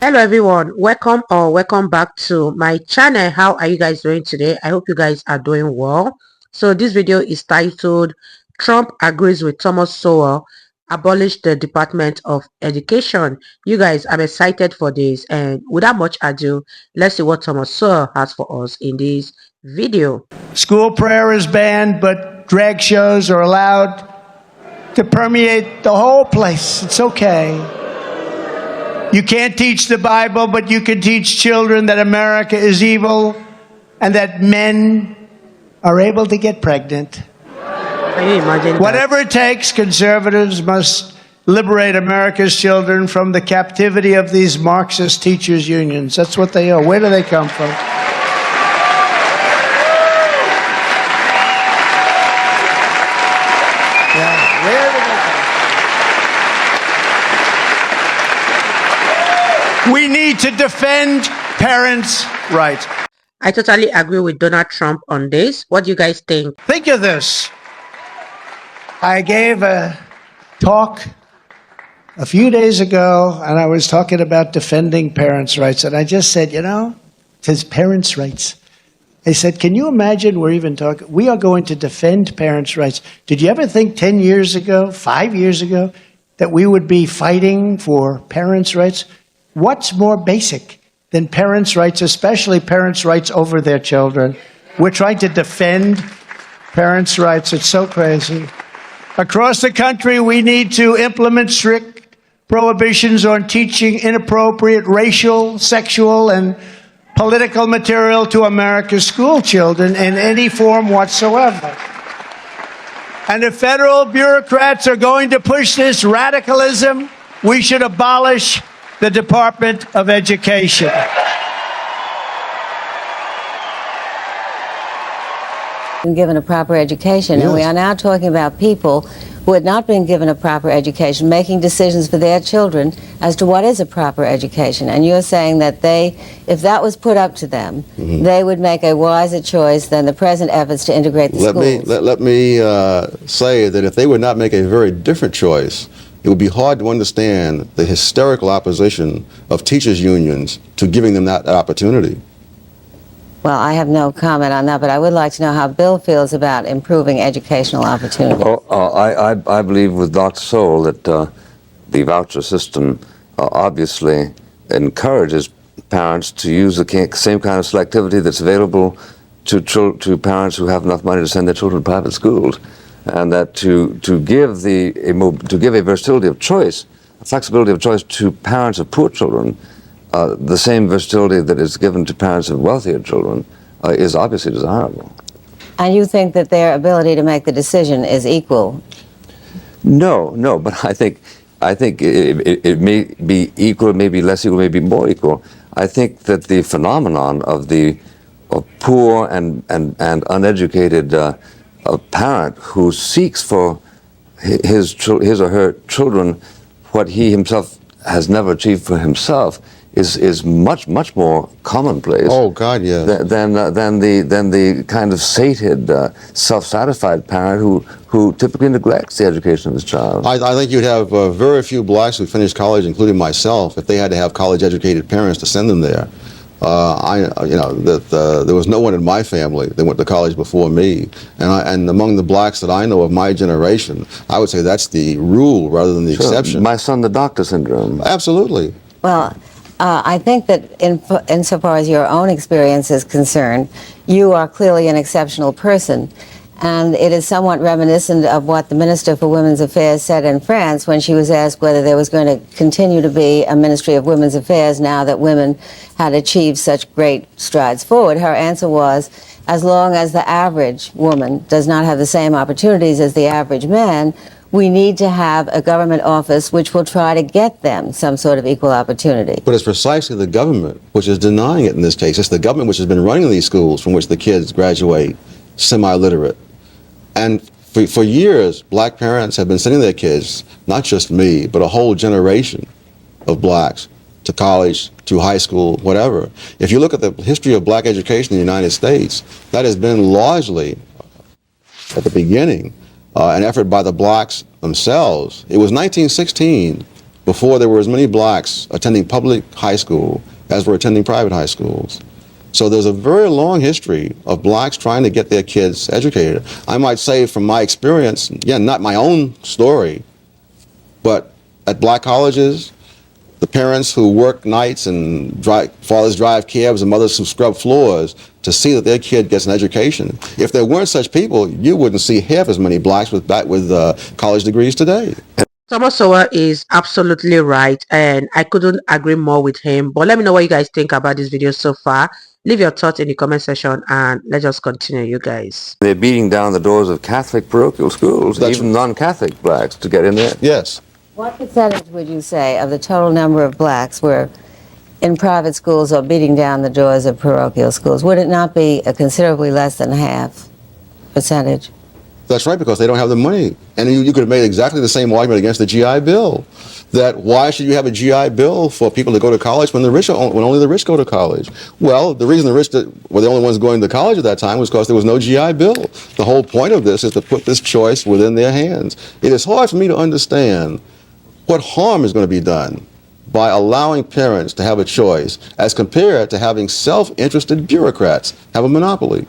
Hello everyone, welcome back to my channel. How are you guys doing today? I hope you guys are doing well. So this video is titled Trump agrees with Thomas Sowell, abolish the Department of Education. You guys, I'm excited for this, and without much ado, let's see what Thomas Sowell has for us in this video. School prayer is banned, but drag shows are allowed to permeate the whole place. It's okay. You can't teach the Bible, but you can teach children that America is evil and that men are able to get pregnant. Can you imagine Whatever that? it takes, conservatives must liberate America's children from the captivity of these Marxist teachers' unions. That's what they are. Where do they come from? Yeah, where do they come from? We need to defend parents' rights. I totally agree with Donald Trump on this. What do you guys think? Think of this. I gave a talk a few days ago, and I was talking about defending parents' rights, and I just said, it says parents' rights. I said, can you imagine we are going to defend parents' rights. Did you ever think 10 years ago, 5 years ago, that we would be fighting for parents' rights? What's more basic than parents' rights, especially parents' rights over their children? We're trying to defend parents' rights. It's so crazy. Across the country, we need to implement strict prohibitions on teaching inappropriate racial, sexual, and political material to America's school children in any form whatsoever. And if federal bureaucrats are going to push this radicalism, we should abolish the Department of Education. Given a proper education, Yes. and we are now talking about people who had not been given a proper education, making decisions for their children as to what is a proper education. And you're saying that if that was put up to them, they would make a wiser choice than the present efforts to integrate the schools. Let me say that if they would not make a very different choice, it would be hard to understand the hysterical opposition of teachers' unions to giving them that opportunity. Well, I have no comment on that, but I would like to know how Bill feels about improving educational opportunity. I believe with Dr. Sowell that the voucher system obviously encourages parents to use the same kind of selectivity that's available to parents who have enough money to send their children to private schools, and that to give a versatility of choice, a flexibility of choice to parents of poor children, the same versatility that is given to parents of wealthier children is obviously desirable. And you think that their ability to make the decision is equal? No, but I think it may be equal, it may be less equal, it may be more equal. I think that the phenomenon of poor and uneducated parent who seeks for his or her children what he himself has never achieved for himself is much more commonplace. Oh God, yes. Than the kind of sated, self-satisfied parent who typically neglects the education of his child. I think you'd have very few blacks who finished college, including myself, if they had to have college-educated parents to send them there. There was no one in my family that went to college before me, and among the blacks that I know of my generation, I would say that's the rule rather than the exception. My son, the doctor syndrome. Absolutely. Well, I think that insofar as your own experience is concerned, you are clearly an exceptional person. And it is somewhat reminiscent of what the Minister for Women's Affairs said in France when she was asked whether there was going to continue to be a Ministry of Women's Affairs now that women had achieved such great strides forward. Her answer was, as long as the average woman does not have the same opportunities as the average man, we need to have a government office which will try to get them some sort of equal opportunity. But it's precisely the government which is denying it in this case. It's the government which has been running these schools from which the kids graduate semi-literate. And for years, black parents have been sending their kids, not just me, but a whole generation of blacks, to college, to high school, whatever. If you look at the history of black education in the United States, that has been largely, at the beginning, an effort by the blacks themselves. It was 1916 before there were as many blacks attending public high school as were attending private high schools. So there's a very long history of blacks trying to get their kids educated. I might say from my experience, yeah, not my own story, but at black colleges, the parents who work nights and fathers drive cabs and mothers who scrub floors to see that their kid gets an education. If there weren't such people, you wouldn't see half as many blacks with college degrees today. Thomas Sowell is absolutely right, and I couldn't agree more with him. But let me know what you guys think about this video so far. Leave your thoughts in the comment section, and let's just continue, you guys. They're beating down the doors of Catholic parochial schools, even non-Catholic blacks, to get in there. Yes. What percentage would you say of the total number of blacks were in private schools or beating down the doors of parochial schools? Would it not be a considerably less than half percentage? That's right, because they don't have the money. And you could have made exactly the same argument against the GI Bill. That why should you have a GI Bill for people to go to college when only the rich go to college? Well, the reason the rich were the only ones going to college at that time was because there was no GI Bill. The whole point of this is to put this choice within their hands. It is hard for me to understand what harm is going to be done by allowing parents to have a choice as compared to having self-interested bureaucrats have a monopoly.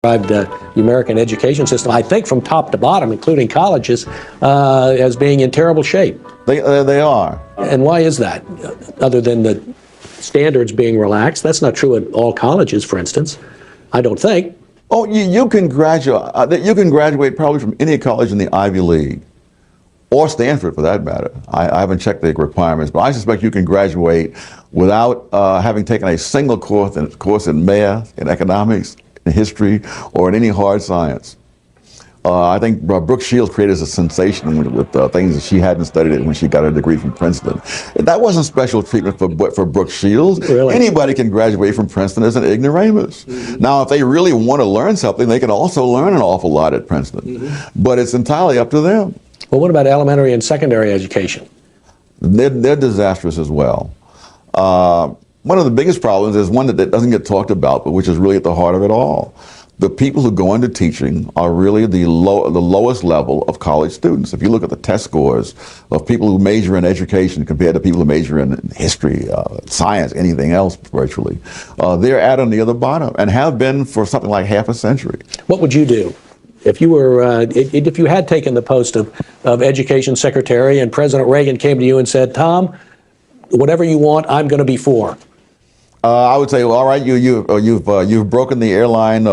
The American education system, I think from top to bottom, including colleges, as being in terrible shape. They are. And why is that? Other than the standards being relaxed, that's not true at all colleges, for instance. I don't think. Oh, you can graduate. You can graduate probably from any college in the Ivy League, or Stanford for that matter. I haven't checked the requirements, but I suspect you can graduate without having taken a single course in math, in economics, in history, or in any hard science. I think Brooke Shields created a sensation with things that she hadn't studied when she got her degree from Princeton. That wasn't special treatment for Brooke Shields. Really? Anybody can graduate from Princeton as an ignoramus. Mm-hmm. Now, if they really want to learn something, they can also learn an awful lot at Princeton. Mm-hmm. But it's entirely up to them. Well, what about elementary and secondary education? They're disastrous as well. One of the biggest problems is one that doesn't get talked about, but which is really at the heart of it all. The people who go into teaching are really the lowest level of college students. If you look at the test scores of people who major in education compared to people who major in history, science, anything else virtually, they're at or near the bottom and have been for something like half a century. What would you do if you were, if you had taken the post of education secretary and President Reagan came to you and said, Tom, whatever you want, I'm going to be for? I would say, well, all right, you've broken the airline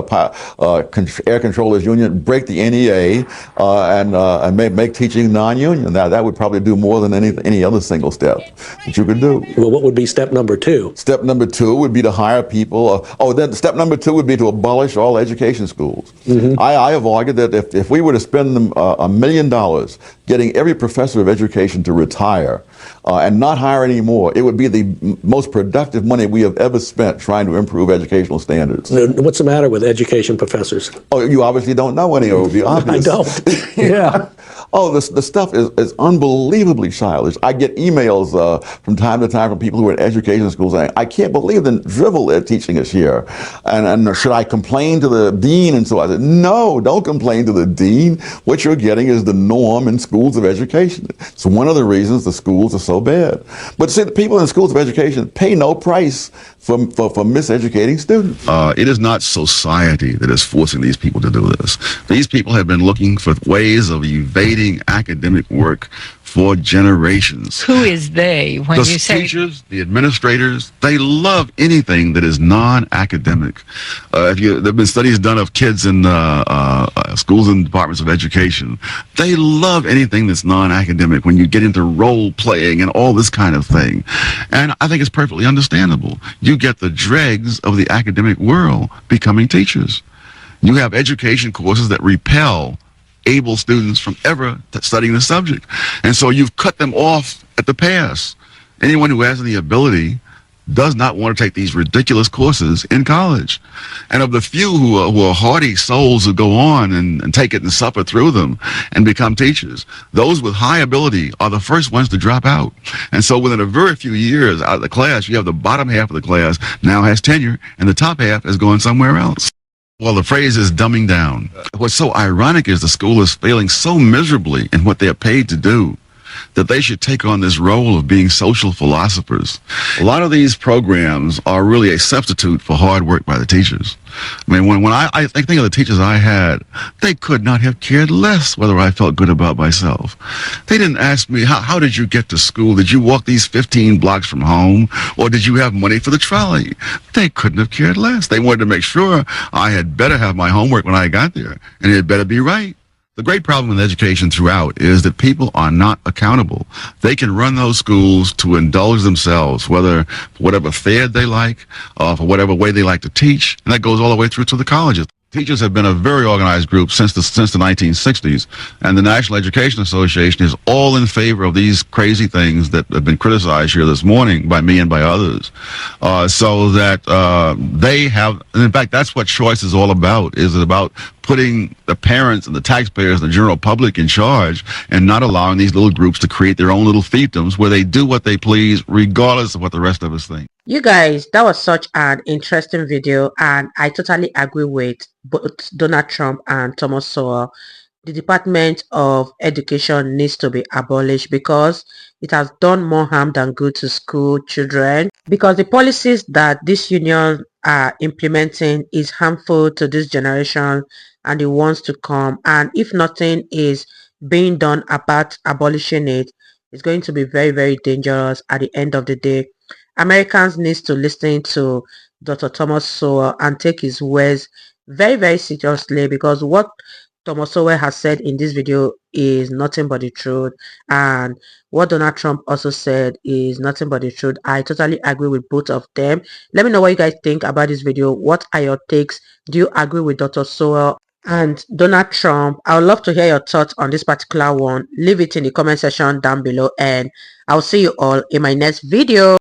air controllers union, break the NEA, and make teaching non-union. That would probably do more than any other single step that you could do. Well, what would be step number two? Step number two would be to hire people. Then step number two would be to abolish all education schools. Mm-hmm. I have argued that if we were to spend $1 million getting every professor of education to retire and not hire any more, it would be the most productive money we have ever spent trying to improve educational standards. What's the matter with education professors? Oh, you obviously don't know any, or it would be obvious. I don't. Yeah. Oh, the stuff is unbelievably childish. I get emails from time to time from people who are in education schools saying, I can't believe the drivel they're teaching us here. And should I complain to the dean? And so I said, no, don't complain to the dean. What you're getting is the norm in schools of education. It's one of the reasons the schools are so bad. But see, the people in schools of education pay no price for miseducating students. It is not society that is forcing these people to do this. These people have been looking for ways of evading academic work for generations. Who is they when the you say teachers, the administrators? They love anything that is non-academic. There have been studies done of kids in schools and departments of education. They love anything that's non-academic when you get into role playing and all this kind of thing. And I think it's perfectly understandable. You get the dregs of the academic world becoming teachers. You have education courses that repel able students from ever studying the subject. And so you've cut them off at the pass. Anyone who has any ability does not want to take these ridiculous courses in college. And of the few who are hardy souls who go on and take it and suffer through them and become teachers, those with high ability are the first ones to drop out. And so within a very few years out of the class, you have the bottom half of the class now has tenure and the top half is going somewhere else. Well, the phrase is dumbing down. What's so ironic is the school is failing so miserably in what they're paid to do that they should take on this role of being social philosophers. A lot of these programs are really a substitute for hard work by the teachers. I mean, when I think of the teachers I had, they could not have cared less whether I felt good about myself. They didn't ask me, how did you get to school? Did you walk these 15 blocks from home? Or did you have money for the trolley? They couldn't have cared less. They wanted to make sure I had better have my homework when I got there, and it had better be right. The great problem with education throughout is that people are not accountable. They can run those schools to indulge themselves, whether for whatever fad they like, for whatever way they like to teach, and that goes all the way through to the colleges. Teachers have been a very organized group since the 1960s, and the National Education Association is all in favor of these crazy things that have been criticized here this morning by me and by others, so that they have, and in fact, that's what choice is all about. Is it about putting the parents and the taxpayers and the general public in charge and not allowing these little groups to create their own little fiefdoms where they do what they please regardless of what the rest of us think? You guys, that was such an interesting video, and I totally agree with both Donald Trump and Thomas Sowell. The Department of Education needs to be abolished because it has done more harm than good to school children, because the policies that this union are implementing is harmful to this generation and the ones to come, and if nothing is being done about abolishing it, it's going to be very, very dangerous at the end of the day. Americans needs to listen to Dr. Thomas Sowell and take his words very, very seriously, because what Thomas Sowell has said in this video is nothing but the truth, and what Donald Trump also said is nothing but the truth. I totally agree with both of them. Let me know what you guys think about this video. What are your takes? Do you agree with Dr. Sowell and Donald Trump? I would love to hear your thoughts on this particular one. Leave it in the comment section down below, and I'll see you all in my next video.